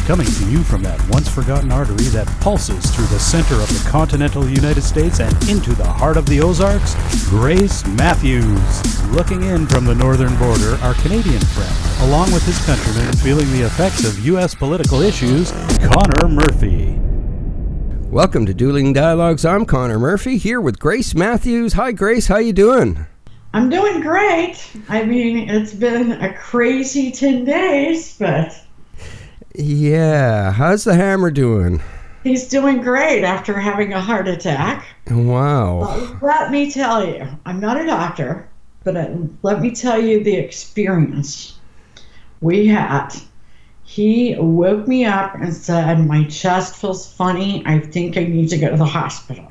Coming to you from that once-forgotten artery that pulses through the center of the continental United States and into the heart of the Ozarks, Grace Matthews. Looking in from the northern border, our Canadian friend, along with his countrymen feeling the effects of U.S. political issues, Connor Murphy. Welcome to Dueling Dialogues. I'm Connor Murphy, here with Grace Matthews. Hi, Grace. How you doing? I'm doing great. I mean, it's been a crazy 10 days, but... Yeah. How's the hammer doing? He's doing great after having a heart attack. Wow. Let me tell you, I'm not a doctor, but let me tell you the experience we had. He woke me up and said, my chest feels funny. I think I need to go to the hospital.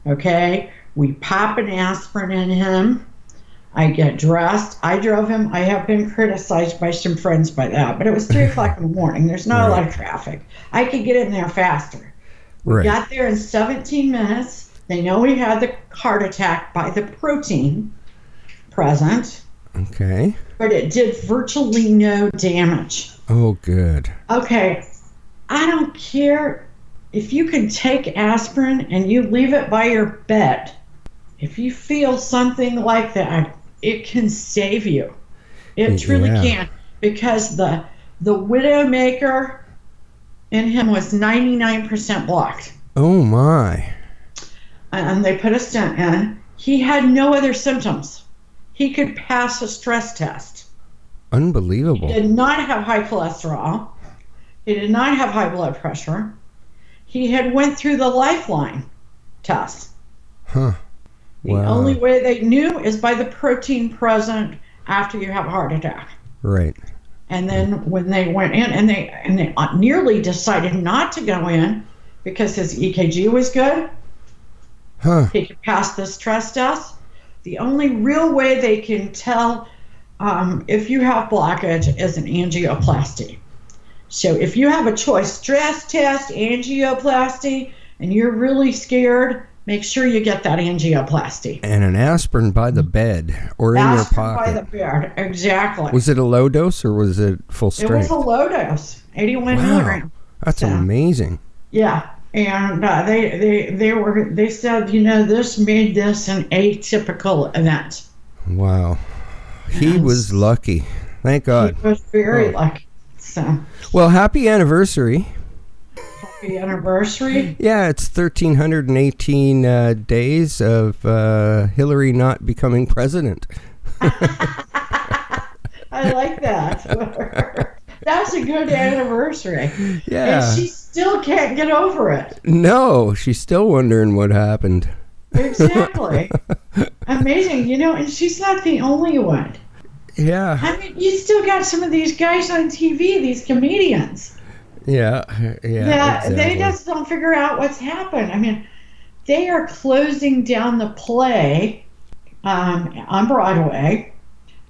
Okay? We pop an aspirin in him. I get dressed. I drove him. I have been criticized by some friends by that, but it was 3 o'clock in the morning. There's not a lot of traffic. I could get in there faster. We got there in 17 minutes. They know we had the heart attack by the protein present. Okay. But it did virtually no damage. Oh, good. Okay. I don't care if you can take aspirin and you leave it by your bed. If you feel something like that, it can save you. It truly can. Because the Widowmaker in him was 99% blocked. Oh, my. And they put a stent in. He had no other symptoms. He could pass a stress test. Unbelievable. He did not have high cholesterol. He did not have high blood pressure. He had went through the Lifeline test. Huh. The only way they knew is by the protein present after you have a heart attack. Right. And then when they went in, and they nearly decided not to go in because his EKG was good. Huh. He could pass the stress test. The only real way they can tell if you have blockage is an angioplasty. So if you have a choice, stress test, angioplasty, and you're really scared, make sure you get that angioplasty. And an aspirin by the bed or in your pocket. By the bed, exactly. Was it a low dose or was it full strength? It was a low dose, 81 milligrams. That's amazing. Yeah, and they said, this made this an atypical event. Wow. He was lucky. Thank God. He was very lucky. So. Well, happy anniversary. Happy anniversary. Yeah, it's 1,318 days of Hillary not becoming president. I like that. That's a good anniversary. Yeah. And she still can't get over it. No, she's still wondering what happened. Exactly. Amazing. And she's not the only one. Yeah. I mean, you still got some of these guys on TV, these comedians. Yeah, exactly. They just don't figure out what's happened. I mean, they are closing down the play on Broadway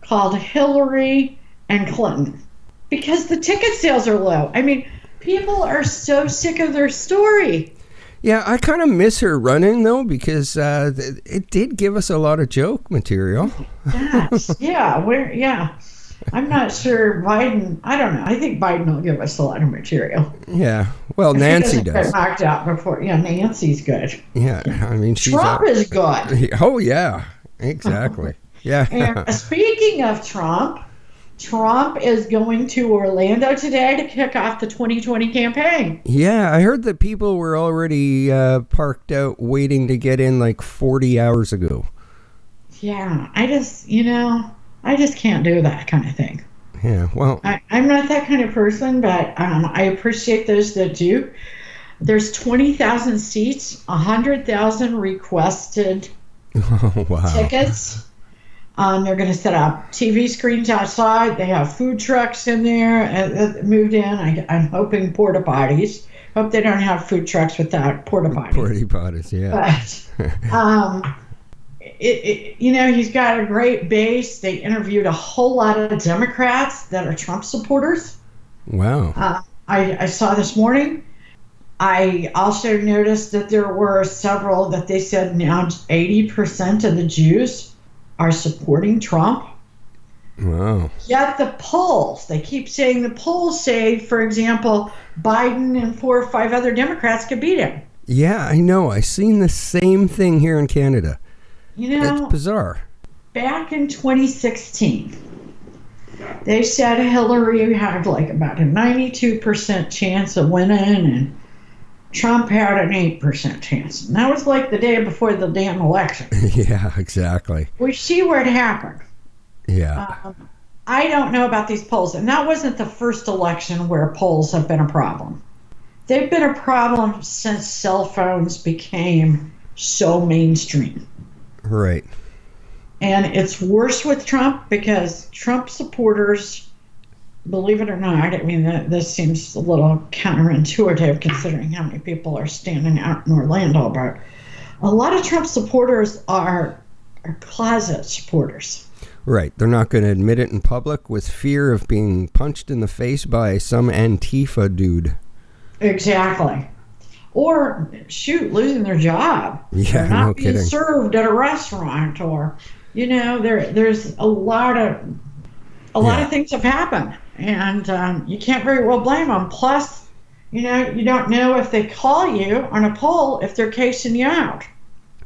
called Hillary and Clinton because the ticket sales are low. I mean, people are so sick of their story. Yeah, I kind of miss her running, though, because it did give us a lot of joke material. Yes, yeah. I'm not sure Biden, I don't know. I think Biden will give us a lot of material. Yeah, well, Nancy does. Get knocked out before. Yeah, Nancy's good. Yeah, I mean, she's... Trump is good. Oh, yeah, exactly. Yeah. And speaking of Trump is going to Orlando today to kick off the 2020 campaign. Yeah, I heard that people were already parked out waiting to get in like 40 hours ago. Yeah, I just can't do that kind of thing. Yeah, well... I'm not that kind of person, but I appreciate those that do. There's 20,000 seats, 100,000 requested tickets. They're going to set up TV screens outside. They have food trucks in there moved in. I'm hoping porta potties. Hope they don't have food trucks without porta potties. Porta potties, yeah. But, he's got a great base. They interviewed a whole lot of Democrats that are Trump supporters. Wow. I saw this morning. I also noticed that there were several that they said now 80% of the Jews are supporting Trump. Wow. Yet the polls, they keep saying the polls say, for example, Biden and 4 or 5 other Democrats could beat him. Yeah, I know. I seen the same thing here in Canada. It's bizarre. Back in 2016, they said Hillary had like about a 92% chance of winning and Trump had an 8% chance. And that was like the day before the damn election. Yeah, exactly. We see where it happened. Yeah. I don't know about these polls, and that wasn't the first election where polls have been a problem. They've been a problem since cell phones became so mainstream. Right. And it's worse with Trump because Trump supporters, believe it or not, I mean, this seems a little counterintuitive considering how many people are standing out in Orlando, but a lot of Trump supporters are closet supporters. Right. They're not going to admit it in public with fear of being punched in the face by some Antifa dude. Exactly. Or, shoot, losing their job. Yeah, or not no being kidding. served at a restaurant, or, there's a lot of things have happened, and you can't very well blame them. Plus, you don't know if they call you on a poll if they're casing you out.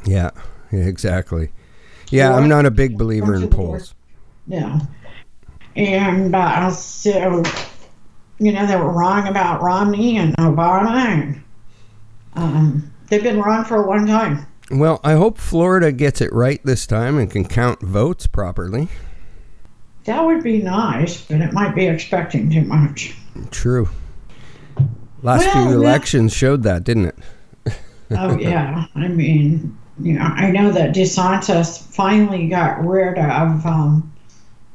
Yeah, exactly. Yeah, I'm not a big believer in polls. Yeah. And so, they were wrong about Romney and Obama, and they've been wrong for a long time. Well, I hope Florida gets it right this time and can count votes properly. That would be nice, but it might be expecting too much. True. Last few elections showed that, didn't it? Oh, yeah. I mean, I know that DeSantis finally got rid of,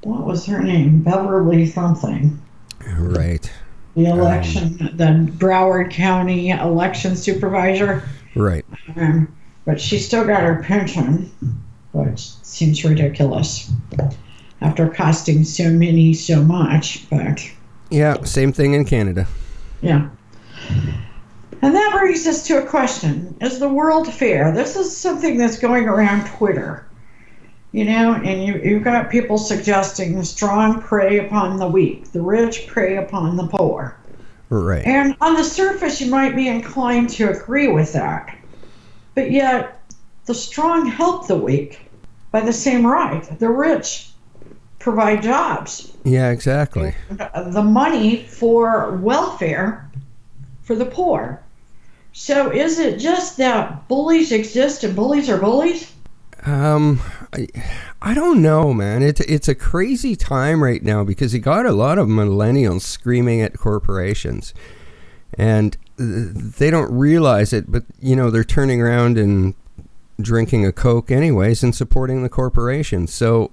what was her name? Beverly something. Right. The election, the Broward County election supervisor. Right. But she still got her pension, which seems ridiculous after costing so many so much. But yeah, same thing in Canada. Yeah. And that brings us to a question. Is the world fair? This is something that's going around Twitter. And you've got people suggesting the strong prey upon the weak, the rich prey upon the poor. Right. And on the surface, you might be inclined to agree with that. But yet, the strong help the weak by the same right. The rich provide jobs. Yeah, exactly. And the money for welfare for the poor. So is it just that bullies exist and bullies are bullies? I don't know, man. It's a crazy time right now because you got a lot of millennials screaming at corporations, and they don't realize it, but they're turning around and drinking a Coke anyways and supporting the corporation. So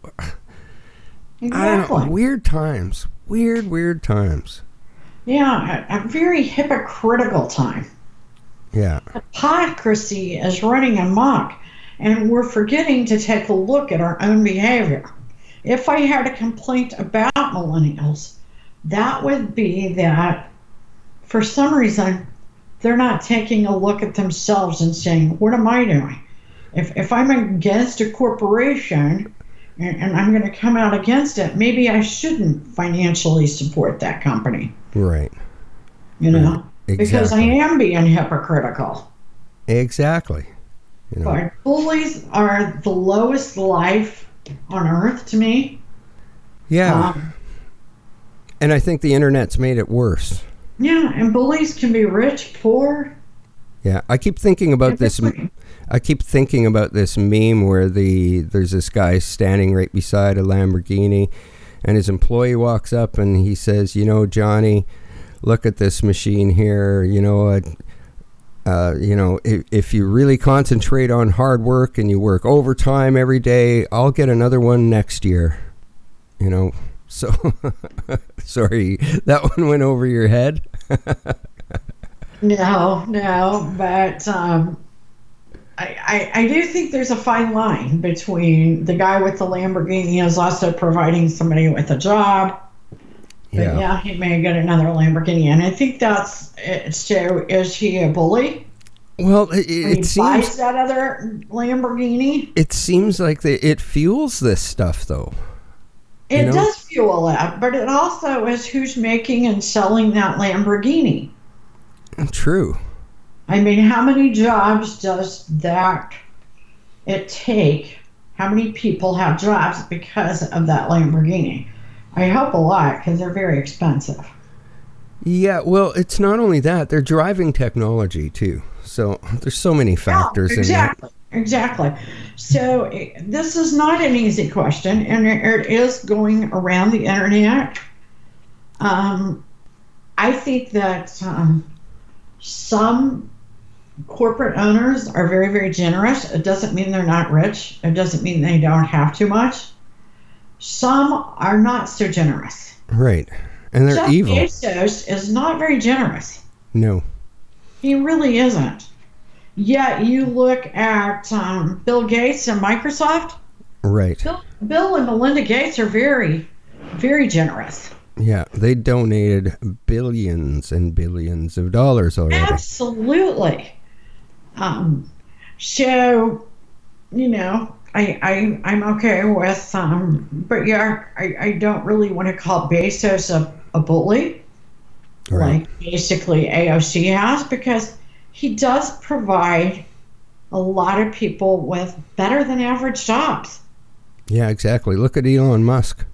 Exactly. I don't know. Weird times. Weird times. Yeah, a very hypocritical time. Yeah. Hypocrisy is running amok. And we're forgetting to take a look at our own behavior. If I had a complaint about millennials, that would be that for some reason, they're not taking a look at themselves and saying, what am I doing? If I'm against a corporation and I'm going to come out against it, maybe I shouldn't financially support that company. Right. Exactly. Exactly. Because I am being hypocritical. Exactly. But bullies are the lowest life on earth to me. Yeah. And I think the internet's made it worse. Yeah, and bullies can be rich, poor. Yeah, I keep thinking about this. I keep thinking about this meme where there's this guy standing right beside a Lamborghini, and his employee walks up and he says, Johnny, look at this machine here. If you really concentrate on hard work and you work overtime every day, I'll get another one next year. So sorry, that one went over your head. No, but I do think there's a fine line between the guy with the Lamborghini is also providing somebody with a job. But yeah, he may get another Lamborghini, and I think that's it. So, is he a bully? Well, it seems buys that other Lamborghini. It seems like it fuels this stuff, though. It does fuel that, but it also is who's making and selling that Lamborghini. True. I mean, how many jobs does that it take? How many people have jobs because of that Lamborghini? I hope a lot, because they're very expensive. Yeah, well, it's not only that, they're driving technology too. So there's so many factors in that. Exactly. So this is not an easy question, and it is going around the internet. I think that some corporate owners are very, very generous. It doesn't mean they're not rich. It doesn't mean they don't have too much. Some are not so generous. Right. And they're Jeff evil. Bezos is not very generous. No. He really isn't. Yet you look at Bill Gates and Microsoft. Right. Bill and Melinda Gates are very, very generous. Yeah, they donated billions and billions of dollars already. Absolutely. So, I'm okay with, but yeah, I don't really want to call Bezos a bully, Right. like basically AOC has, because he does provide a lot of people with better than average jobs. Yeah, exactly. Look at Elon Musk.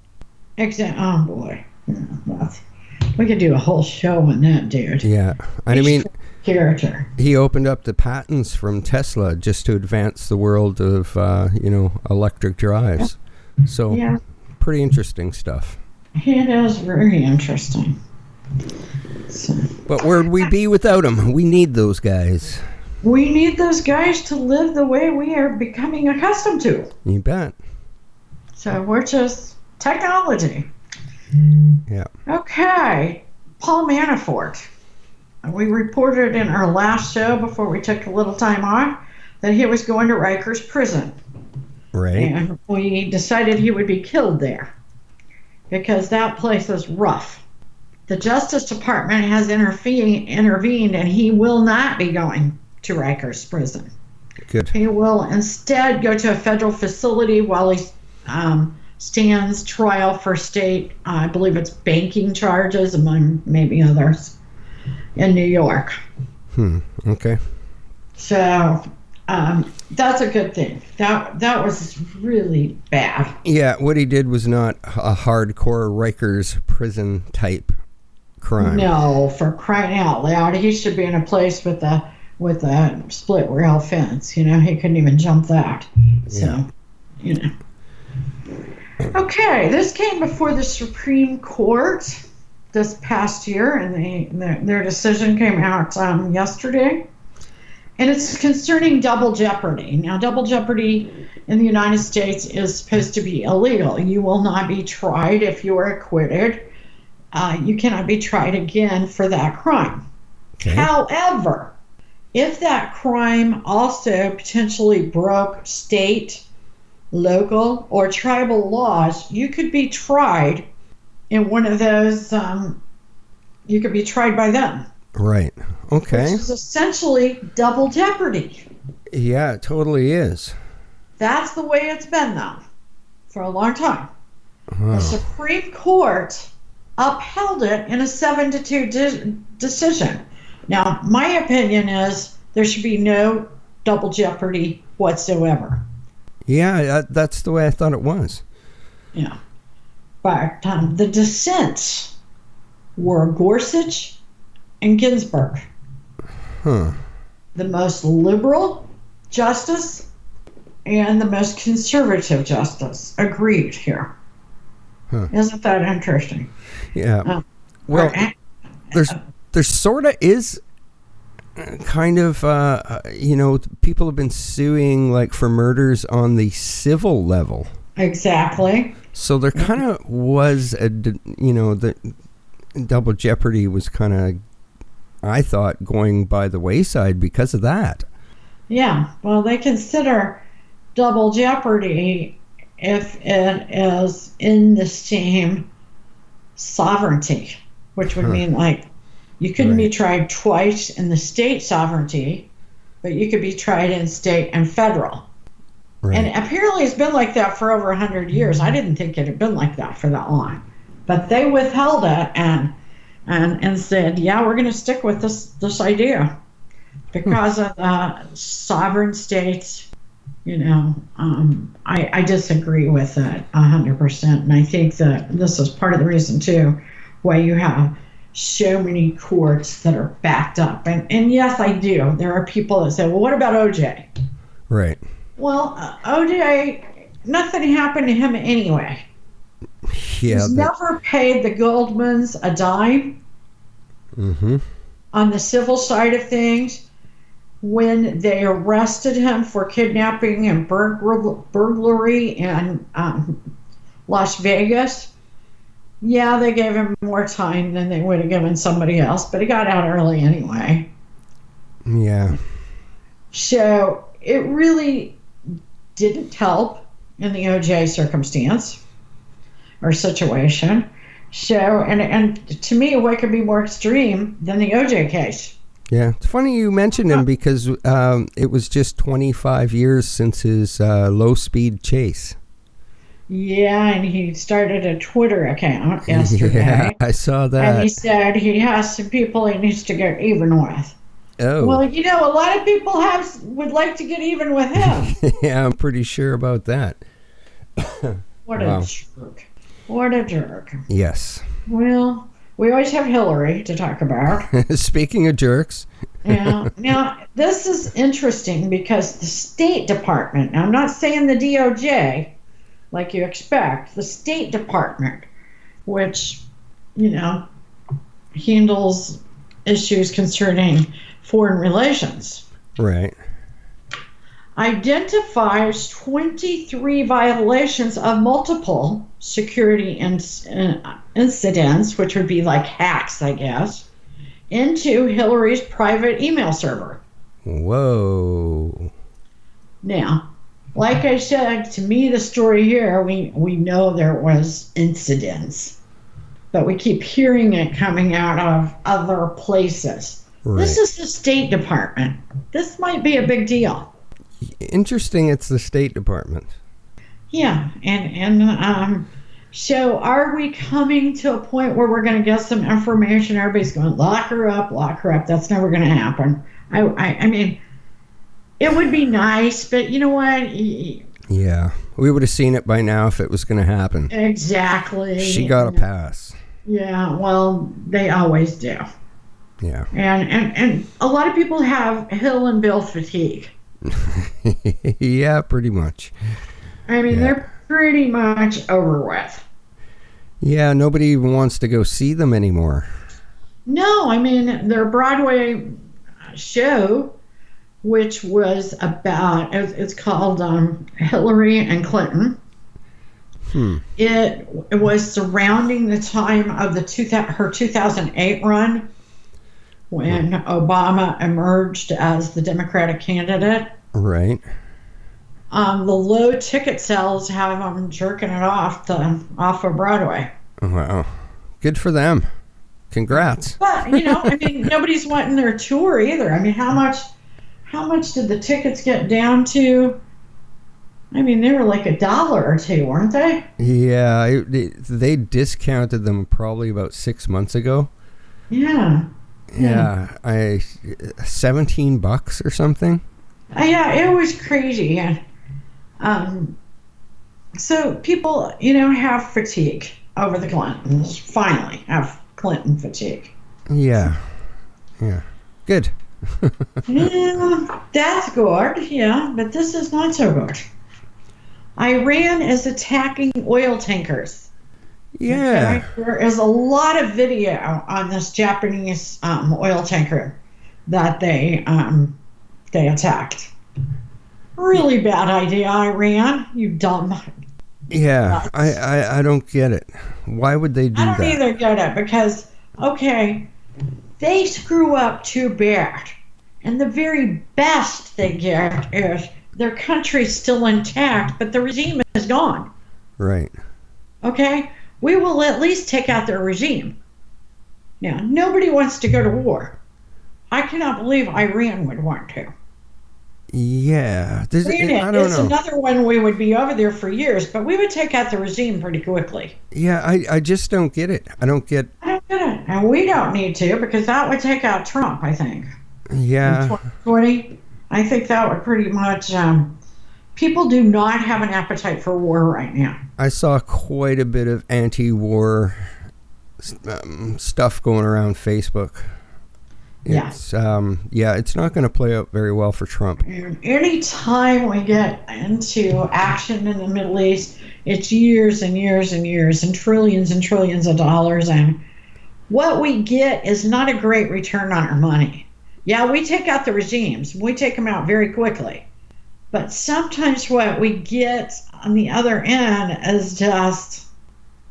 Oh boy, we could do a whole show on that dude. Yeah, I mean, character. He opened up the patents from Tesla just to advance the world of electric drives. So yeah, pretty interesting stuff. It is very interesting. So, but where'd we be without them? We need those guys. We need those guys to live the way we are becoming accustomed to. You bet. So we're just technology. Yeah. Okay, Paul Manafort. We reported in our last show before we took a little time off that he was going to Rikers prison. Right. And we decided he would be killed there because that place is rough. The Justice Department has intervened and he will not be going to Rikers prison. Good. He will instead go to a federal facility while he stands trial for state, I believe it's banking charges among maybe others, in New York. Okay. So that's a good thing. That was really bad. Yeah, what he did was not a hardcore Rikers prison type crime. No, for crying out loud, he should be in a place with a split rail fence. He couldn't even jump that. So, Okay, this came before the Supreme Court this past year, and their decision came out yesterday. And it's concerning double jeopardy. Now, double jeopardy in the United States is supposed to be illegal. You will not be tried if you are acquitted. You cannot be tried again for that crime. Okay. However, if that crime also potentially broke state, local, or tribal laws, you could be tried in one of those, you could be tried by them. Right. Okay. Which is essentially double jeopardy. Yeah, it totally is. That's the way it's been, though, for a long time. The Supreme Court upheld it in a 7-2 decision. Now, my opinion is there should be no double jeopardy whatsoever. Yeah, that's the way I thought it was. Yeah. But the dissents were Gorsuch and Ginsburg. The most liberal justice and the most conservative justice agreed here. Isn't that interesting? Yeah. Well, there sort of is kind of, people have been suing like for murders on the civil level. Exactly. So there kind of was the double jeopardy was kind of, I thought, going by the wayside because of that. Yeah. Well, they consider double jeopardy if it is in the same sovereignty, which would mean like you couldn't be tried twice in the state sovereignty, but you could be tried in state and federal. Right. And apparently it's been like that for over 100 years. I didn't think it had been like that for that long. But they withheld it and said, yeah, we're going to stick with this idea because of sovereign states. I disagree with it 100%. And I think that this is part of the reason, too, why you have so many courts that are backed up. And yes, I do. There are people that say, well, what about OJ? Right. Well, OJ, nothing happened to him anyway. Yeah. He's never paid the Goldmans a dime on the civil side of things. When they arrested him for kidnapping and burglary in Las Vegas, yeah, they gave him more time than they would have given somebody else, but he got out early anyway. Yeah. So it really didn't help in the OJ circumstance or situation. So, and to me, what could be more extreme than the OJ case? Yeah, it's funny you mentioned him because it was just 25 years since his low-speed chase. Yeah, and he started a Twitter account yesterday. Yeah, I saw that. And he said he has some people he needs to get even with. Oh. Well, a lot of people would like to get even with him. Yeah, I'm pretty sure about that. What a jerk. What a jerk. Yes. Well, we always have Hillary to talk about. Speaking of jerks. Yeah. Now, this is interesting because the State Department, now I'm not saying the DOJ like you expect, the State Department, which, handles issues concerning foreign relations. Right. Identifies 23 violations of multiple security incidents, which would be like hacks, I guess, into Hillary's private email server. Whoa. Now, like I said, to me, the story here, we know there was incidents, but we keep hearing it coming out of other places. Right. This is the State Department. This might be a big deal. Interesting, it's the State Department. Yeah, and so are we coming to a point where we're going to get some information? Everybody's going, lock her up, lock her up. That's never going to happen. I mean, it would be nice, but you know what? Yeah, we would have seen it by now if it was going to happen. Exactly. She got a pass. Yeah, well, they always do. Yeah. And a lot of people have Hill and Bill fatigue. Yeah, pretty much. I mean, they're pretty much over with. Yeah, nobody even wants to go see them anymore. No, I mean, their Broadway show, which was about, it's called Hillary and Clinton. It was surrounding the time of her 2008 run, when Obama emerged as the Democratic candidate. Right. The low ticket sales have them jerking it off of Broadway. Wow. Good for them. Congrats. But, I mean, nobody's wanting their tour either. I mean, how much did the tickets get down to? I mean, they were like $1 or $2, weren't they? Yeah, they discounted them probably about 6 months ago. Yeah. Yeah, $17 or something. Yeah, it was crazy. And so people, have fatigue over the Clintons. Finally, have Clinton fatigue. Yeah. Good. Yeah, that's good. Yeah, but this is not so good. Iran is attacking oil tankers. Yeah. Okay? There is a lot of video on this Japanese oil tanker that they attacked. Really bad idea, Iran. You dumb. Yeah, I don't get it. Why would they do that? I don't either get it because, okay, they screw up too bad. And the very best they get is their country's still intact, but the regime is gone. Right. Okay? We will at least take out their regime. Now, nobody wants to go to war. I cannot believe Iran would want to. Yeah. I don't It's know. another one we would be over there for years, but we would take out the regime pretty quickly. Yeah, I just don't get it. I don't get. I don't get it. And we don't need to, because that would take out Trump, I think. In Yeah. 2020, I think that would pretty much. People do not have an appetite for war right now. I saw quite a bit of anti-war stuff going around Facebook. It's it's not going to play out very well for Trump. And any time we get into action in the Middle East, it's years and years and years and trillions of dollars, and what we get is not a great return on our money. Yeah, we take out the regimes. We take them out very quickly. But sometimes what we get on the other end is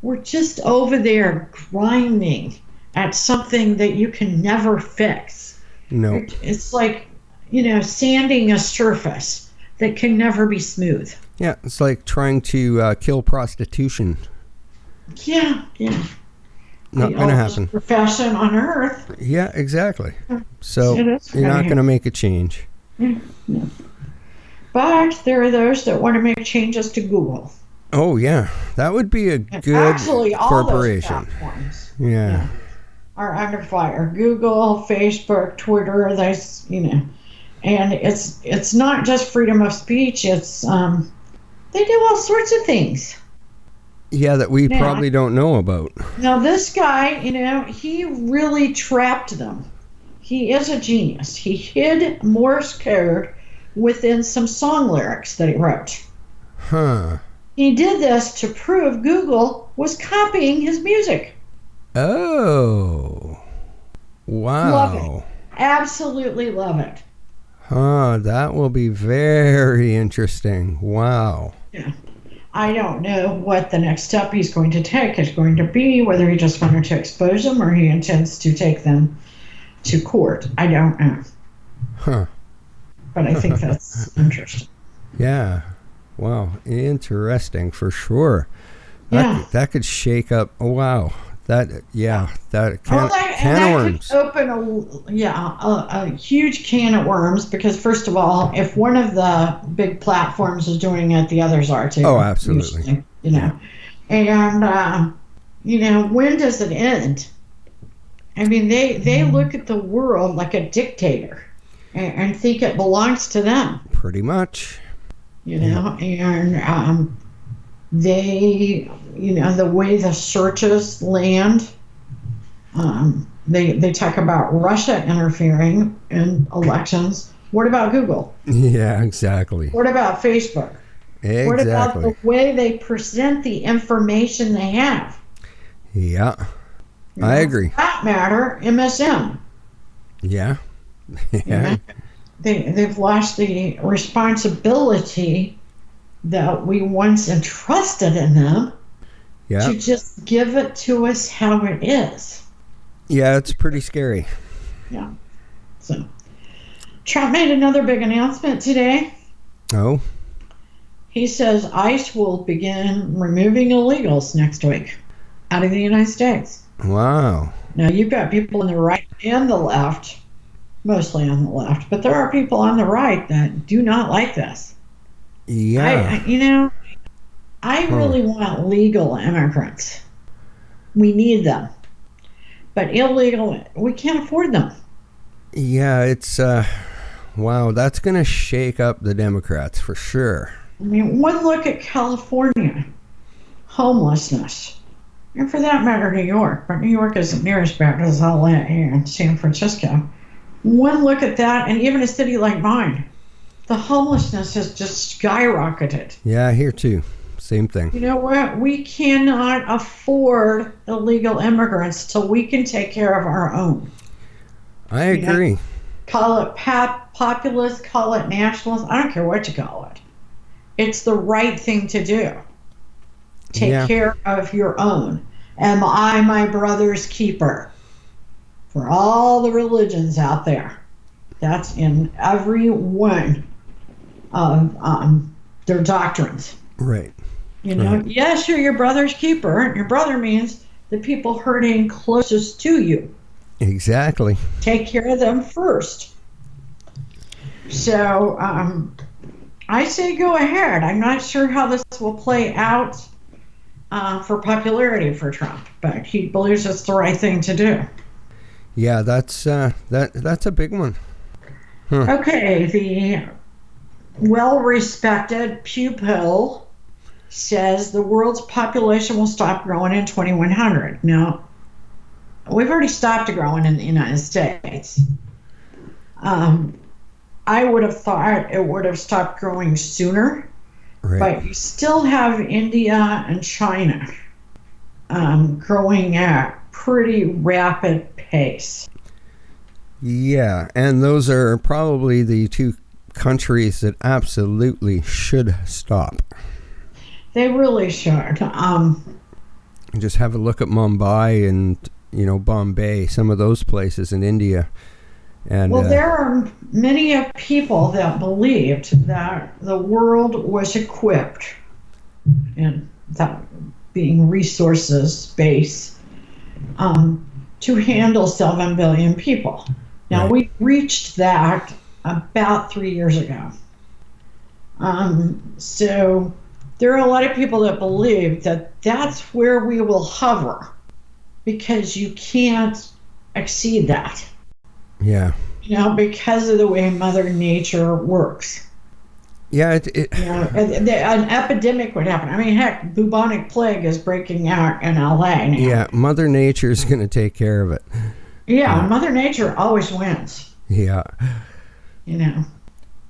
we're just over there grinding at something that you can never fix. No. It's like, sanding a surface that can never be smooth. Yeah, it's like trying to kill prostitution. Yeah. Not going to happen. Profession on earth. Yeah, exactly. So you're not going to make a change. Yeah. But there are those that want to make changes to Google. Oh, yeah. That would be a good actually, all corporation. Those platforms, yeah. Are under fire. Google, Facebook, Twitter, and it's not just freedom of speech. It's they do all sorts of things. Yeah, that we probably don't know about. Now this guy, he really trapped them. He is a genius. He hid Morse code within some song lyrics that he wrote. Huh. He did this to prove Google was copying his music. Oh. Wow. Love it. Absolutely love it. Huh, that will be very interesting. Wow. Yeah. I don't know what the next step he's going to take is going to be, whether he just wanted to expose them or he intends to take them to court. I don't know. Huh. But I think that's interesting. Yeah. Wow. Interesting for sure. That could shake up. Oh, wow. That can of worms. Could open a huge can of worms, because first of all, if one of the big platforms is doing it, the others are too. Oh, absolutely. Usually, and when does it end? I mean, they look at the world like a dictator and think it belongs to them. Pretty much. And they, the way the searches land, they talk about Russia interfering in elections. What about Google? Yeah, exactly. What about Facebook? Exactly. What about the way they present the information they have? Yeah, I agree. For that matter, MSM. Yeah. Yeah. They've lost the responsibility that we once entrusted in them to just give it to us how it is. Yeah, it's pretty scary. Yeah. So, Trump made another big announcement today. Oh? He says ICE will begin removing illegals next week out of the United States. Wow. Now, you've got people on the right and the left, mostly on the left, but there are people on the right that do not like this. Yeah. I really want legal immigrants. We need them. But illegal, we can't afford them. Yeah, it's, wow, that's going to shake up the Democrats for sure. I mean, one look at California, homelessness, and for that matter, New York, but New York isn't near as bad as LA and San Francisco. One look at that, and even a city like mine, the homelessness has just skyrocketed. Yeah, here too. Same thing. You know what? We cannot afford illegal immigrants till we can take care of our own. I agree. Call it populist, call it nationalist. I don't care what you call it. It's the right thing to do. Take care of your own. Am I my brother's keeper? For all the religions out there, that's in every one of their doctrines. Right. Yes, you're your brother's keeper, and your brother means the people hurting closest to you. Exactly. Take care of them first. So I say go ahead. I'm not sure how this will play out for popularity for Trump, but he believes it's the right thing to do. Yeah, that's a big one. Okay, the well-respected Pew poll says the world's population will stop growing in 2100. Now, we've already stopped growing in the United States. I would have thought it would have stopped growing sooner, Right. but you still have India and China growing at pretty rapid pace. Yeah, and those are probably the two countries that absolutely should stop. They really should. Just have a look at Mumbai and, Bombay, some of those places in India. And Well, there are many people that believed that the world was equipped, and that being resources space, to handle 7 billion people. Now, Right. we reached that about 3 years ago. So there are a lot of people that believe that that's where we will hover, because you can't exceed that. yeah. Because of the way Mother Nature works. Yeah, An epidemic would happen. I mean, heck, bubonic plague is breaking out in LA now. yeah, Mother Nature's going to take care of it. Yeah, Mother Nature always wins. Yeah,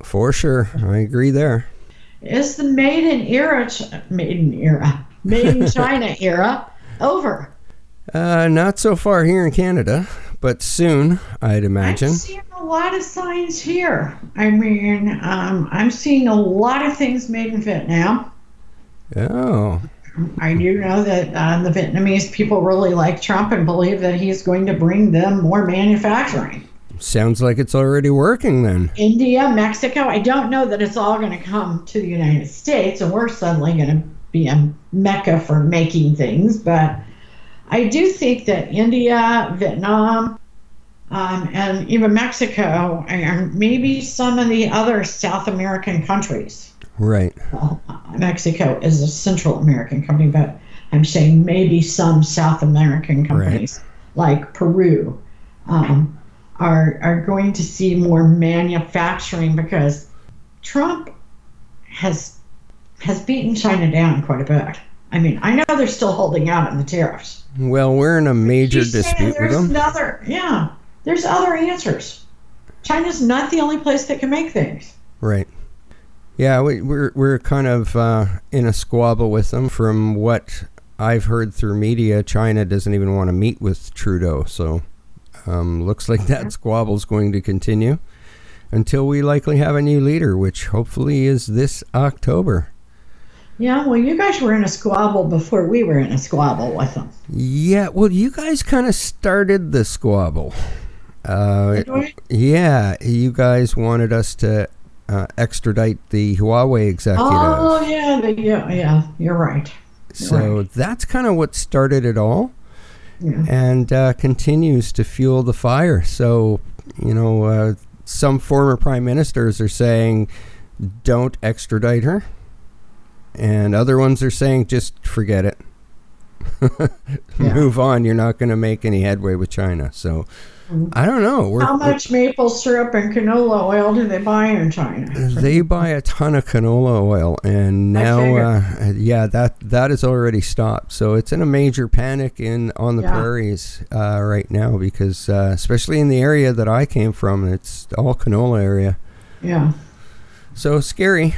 for sure. I agree there. Is the made in China era over? Not so far here in Canada, but soon, I'd imagine. I'm seeing a lot of signs here. I mean, I'm seeing a lot of things made in Vietnam. Oh, I do know that the Vietnamese people really like Trump and believe that he's going to bring them more manufacturing. sounds like it's already working then. India, Mexico, I don't know that it's all going to come to the United States and we're suddenly going to be a mecca for making things, but I do think that India, Vietnam, and even Mexico, and maybe some of the other South American countries. Right. Well, Mexico is a Central American company, but I'm saying maybe some South American companies like Peru are going to see more manufacturing, because Trump has beaten China down quite a bit. I mean, I know they're still holding out on the tariffs. Well, we're in a major dispute with them. There's other answers. China's not the only place that can make things. Right. Yeah, we're kind of in a squabble with them. From what I've heard through media, China doesn't even want to meet with Trudeau. So looks like that squabble's going to continue until we likely have a new leader, which hopefully is this October. Yeah, well, you guys were in a squabble before we were in a squabble with them. Yeah, well, you guys kind of started the squabble. Yeah, you guys wanted us to extradite the Huawei executive. Oh, yeah, you're right. So that's kind of what started it all, and continues to fuel the fire. So, some former prime ministers are saying, don't extradite her. And other ones are saying, just forget it. Move on. You're not going to make any headway with China. So, I don't know. How much maple syrup and canola oil do they buy in China? They buy a ton of canola oil, and now, that is already stopped. So it's in a major panic on the prairies right now, because especially in the area that I came from, it's all canola area. Yeah. So scary.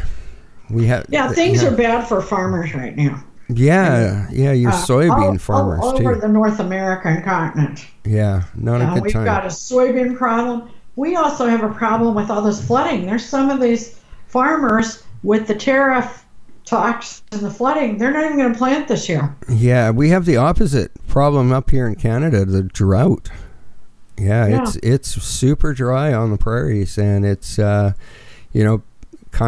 Things are bad for farmers right now. Yeah, your soybean farmers all too. over the North American continent. Yeah, not a good time. We've got a soybean problem. We also have a problem with all this flooding. There's some of these farmers with the tariff talks and the flooding, they're not even going to plant this year. Yeah, we have the opposite problem up here in Canada, the drought. Yeah. It's super dry on the prairies, and it's kind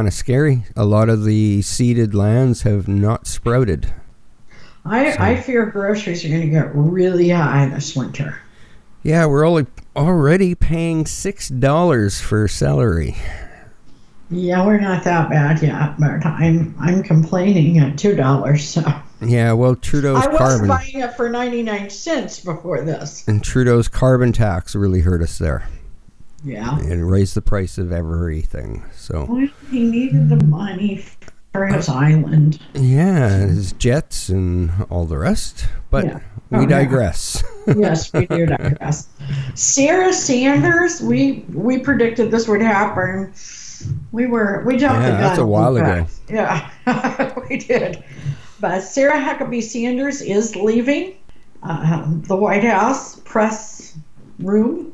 of scary. A lot of the seeded lands have not sprouted. I fear groceries are going to get really high this winter. Yeah, we're already paying $6 for celery. Yeah, we're not that bad yet, but I'm complaining at $2. So Yeah, well, Trudeau's I was carbon buying it for 99 cents before this. and Trudeau's carbon tax really hurt us there. Yeah. It raised the price of everything. So Well, he needed the money for his island. yeah, his jets and all the rest. But Yeah. we Oh, digress. Yes, we do digress. Sarah Sanders, we predicted this would happen. We jumped the gun. That's a while ago. Yeah, we did. But Sarah Huckabee Sanders is leaving the White House press room.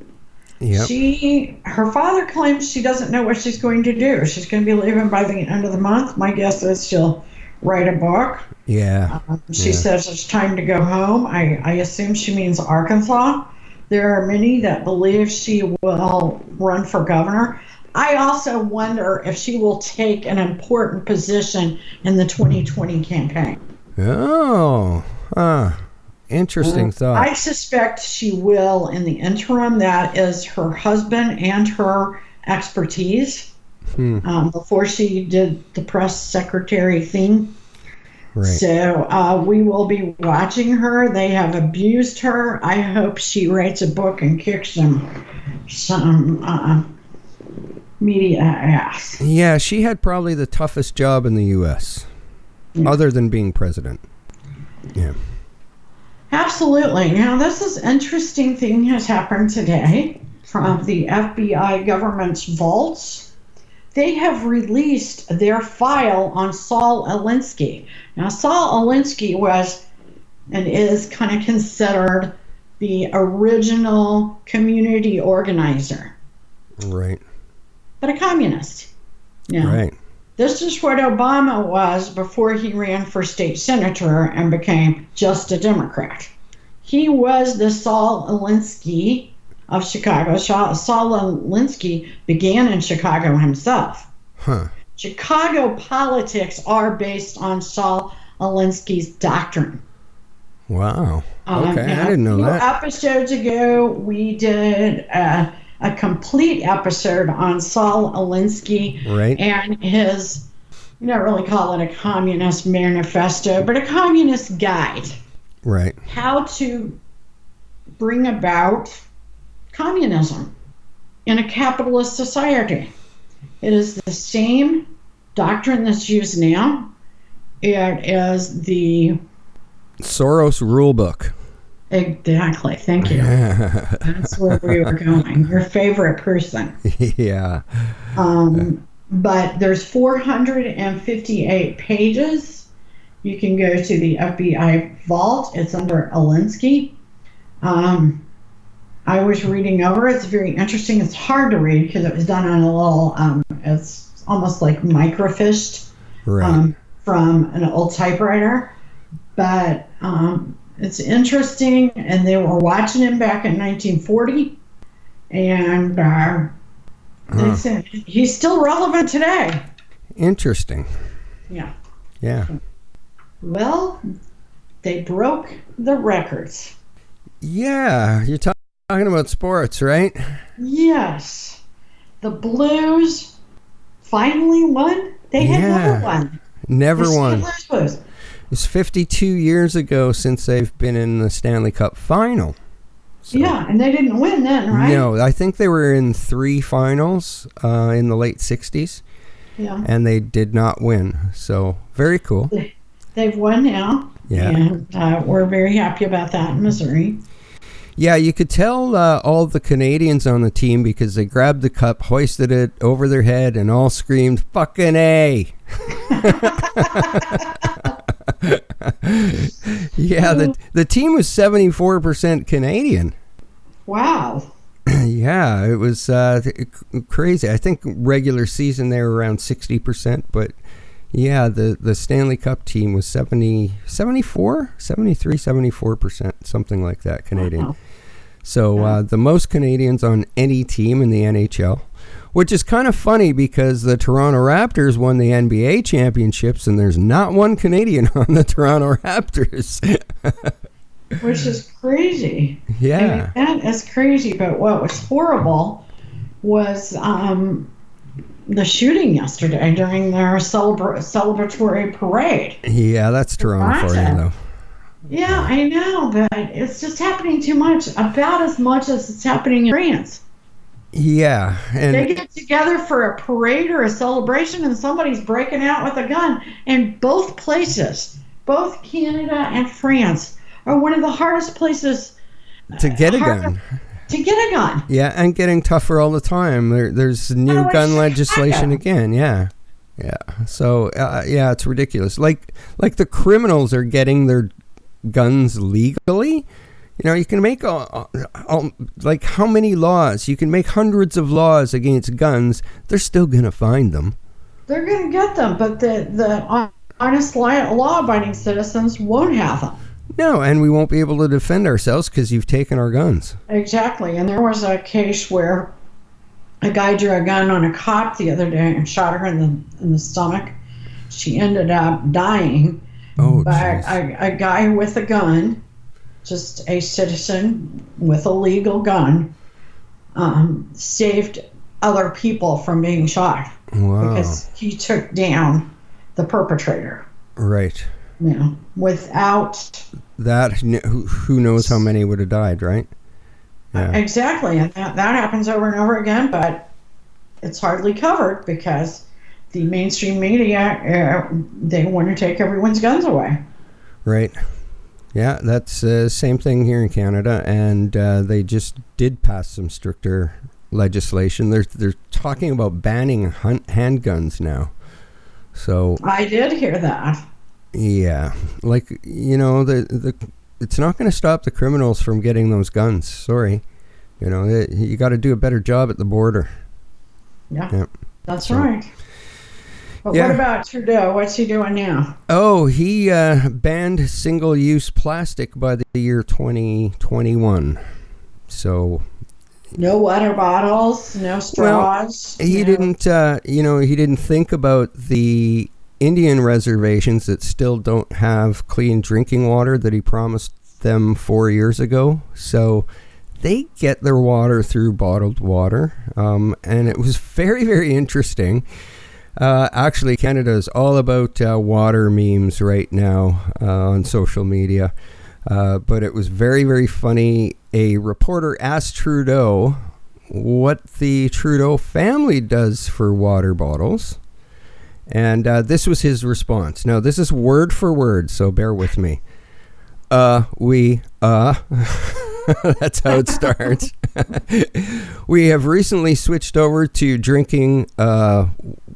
Yep. Her father claims she doesn't know what she's going to do. She's going to be leaving by the end of the month. My guess is she'll write a book. Yeah. She says it's time to go home. I assume she means Arkansas. There are many that believe she will run for governor. I also wonder if she will take an important position in the 2020 campaign. Oh, interesting thought. I suspect she will in the interim. That is her husband and her expertise. Before she did the press secretary thing. Right. So we will be watching her. They have abused her. I hope she writes a book and kicks some media ass. Yeah, she had probably the toughest job in the U.S. Other than being president. Yeah. Absolutely. Now, this is interesting thing has happened today from the FBI government's vaults. They have released their file on Saul Alinsky. Now, Saul Alinsky was and is kind of considered the original community organizer. Right. But a communist. Yeah. Right. This is what Obama was before he ran for state senator and became just a Democrat. He was the Saul Alinsky of Chicago. Saul Alinsky began in Chicago himself. Huh. Chicago politics are based on Saul Alinsky's doctrine. Wow. Okay, I didn't know that. Episodes ago, we did a complete episode on Saul Alinsky and his, you don't really call it a communist manifesto, but a communist guide. Right. How to bring about communism in a capitalist society. It is the same doctrine that's used now. It is the Soros rule book. Exactly. Thank you. That's where we were going. Your favorite person. Yeah. But there's 458 pages. You can go to the FBI vault. It's under Alinsky. I was reading over. It's very interesting. It's hard to read because it was done on a little, it's almost like microfished from an old typewriter. But it's interesting. And they were watching him back in 1940. And they said he's still relevant today. Interesting. Yeah. Yeah. Well, they broke the records. Yeah, you're talking about sports, right? Yes. The Blues finally won. They had never won. Never won. Blues. It's 52 years ago since they've been in the Stanley Cup final. So, yeah, and they didn't win then, right? No, I think they were in 3 finals in the late 60s. Yeah. And they did not win. So, very cool. They've won now. Yeah. And we're very happy about that in Missouri. Yeah, you could tell all the Canadians on the team because they grabbed the cup, hoisted it over their head, and all screamed, "Fucking A!" Yeah, the team was 74% Canadian. Wow. Yeah, it was crazy. I think regular season they were around 60%, but yeah, the Stanley Cup team was 74%, something like that, Canadian. Wow. So the most Canadians on any team in the NHL, which is kind of funny because the Toronto Raptors won the NBA championships and there's not one Canadian on the Toronto Raptors. Which is crazy. Yeah. I mean, that is crazy, but what was horrible was the shooting yesterday during their celebratory parade. Yeah, that's Toronto for you, though. Yeah, I know, but it's just happening too much, about as much as it's happening in France. Yeah, and they get together for a parade or a celebration and somebody's breaking out with a gun. And both places, both Canada and France, are one of the hardest places to get a gun. To get a gun. Yeah, and getting tougher all the time. There's new gun legislation again. Yeah. So yeah, it's ridiculous. Like the criminals are getting their guns legally. You know, you can make like how many laws? You can make hundreds of laws against guns. They're still going to find them. They're going to get them, but the honest, law-abiding citizens won't have them. No, and we won't be able to defend ourselves because you've taken our guns. Exactly. And there was a case where a guy drew a gun on a cop the other day and shot her in the stomach. She ended up dying. Oh, but geez. a guy with a gun, just a citizen with a legal gun, saved other people from being shot. Wow. Because he took down the perpetrator. Right. You know, without that, who knows how many would have died, right? Yeah. Exactly, and that happens over and over again, but it's hardly covered because the mainstream media, they want to take everyone's guns away. Right. Yeah, that's the same thing here in Canada, and they just did pass some stricter legislation. They're talking about banning handguns now. So I did hear that. Yeah, like, you know, it's not going to stop the criminals from getting those guns. Sorry, you know, you got to do a better job at the border. Yeah. That's right. But what about Trudeau? What's he doing now? Oh, he banned single-use plastic by the year 2021. So no water bottles, no straws. Well, he didn't. He didn't think about the Indian reservations that still don't have clean drinking water that he promised them 4 years ago. So they get their water through bottled water. And it was very, very interesting. Actually, Canada is all about water memes right now on social media. But it was very, very funny. A reporter asked Trudeau what the Trudeau family does for water bottles. And this was his response. Now, this is word for word, so bear with me. That's how it starts. We have recently switched over to drinking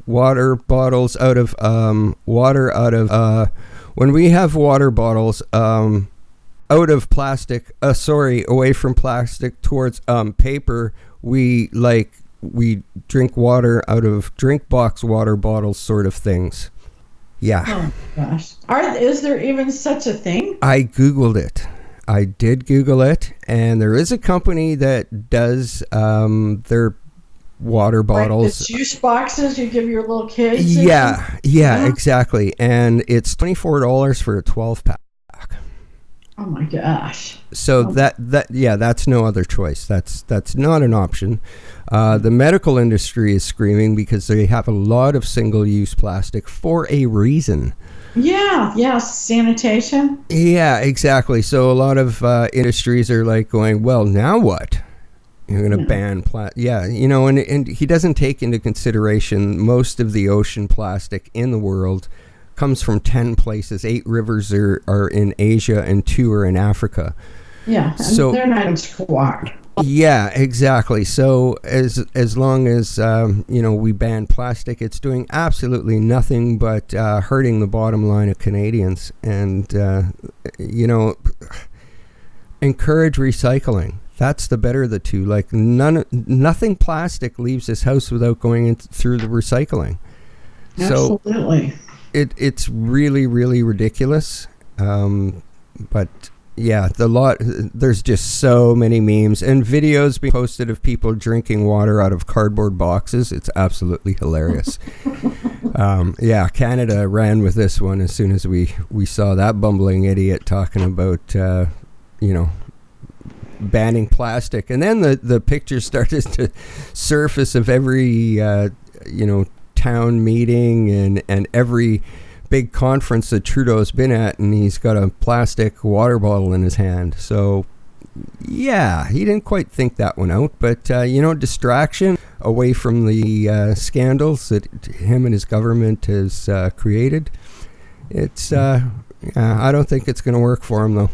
water bottles out of when we have water bottles out of plastic, away from plastic towards paper, we drink water out of drink box water bottles, sort of things. Yeah. Oh gosh. Is there even such a thing? I Googled it. I did Google it, and there is a company that does their water bottles. Like the juice boxes you give your little kids? Yeah, exactly. And it's $24 for a 12-pack. Oh my gosh. So that's no other choice. That's not an option. The medical industry is screaming because they have a lot of single-use plastic for a reason. Yeah, sanitation. Yeah, exactly. So a lot of industries are like going, well, now what? You're going to ban plastic. Yeah, you know, and he doesn't take into consideration most of the ocean plastic in the world comes from 10 places. 8 rivers are in Asia and 2 are in Africa. Yeah, so they're not in squat. Yeah, exactly. So as long as we ban plastic, it's doing absolutely nothing but hurting the bottom line of Canadians. And encourage recycling. That's the better of the two. Like nothing plastic leaves this house without going through the recycling. Absolutely. So it's really, really ridiculous. But yeah, there's just so many memes and videos being posted of people drinking water out of cardboard boxes. It's absolutely hilarious. Canada ran with this one as soon as we saw that bumbling idiot talking about, banning plastic. And then the pictures started to surface of every town meeting and every big conference that Trudeau's been at, and he's got a plastic water bottle in his hand. So, yeah, he didn't quite think that one out. But, distraction away from the scandals that him and his government has created. It's, I don't think it's going to work for him, though.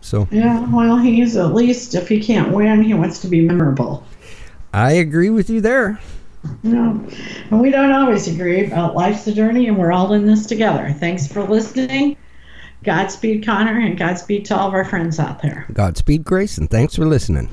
So yeah, well, he's at least, if he can't win, he wants to be memorable. I agree with you there. No, and we don't always agree, but life's a journey, and we're all in this together. Thanks for listening. Godspeed, Connor, and Godspeed to all of our friends out there. Godspeed, Grace, and thanks for listening.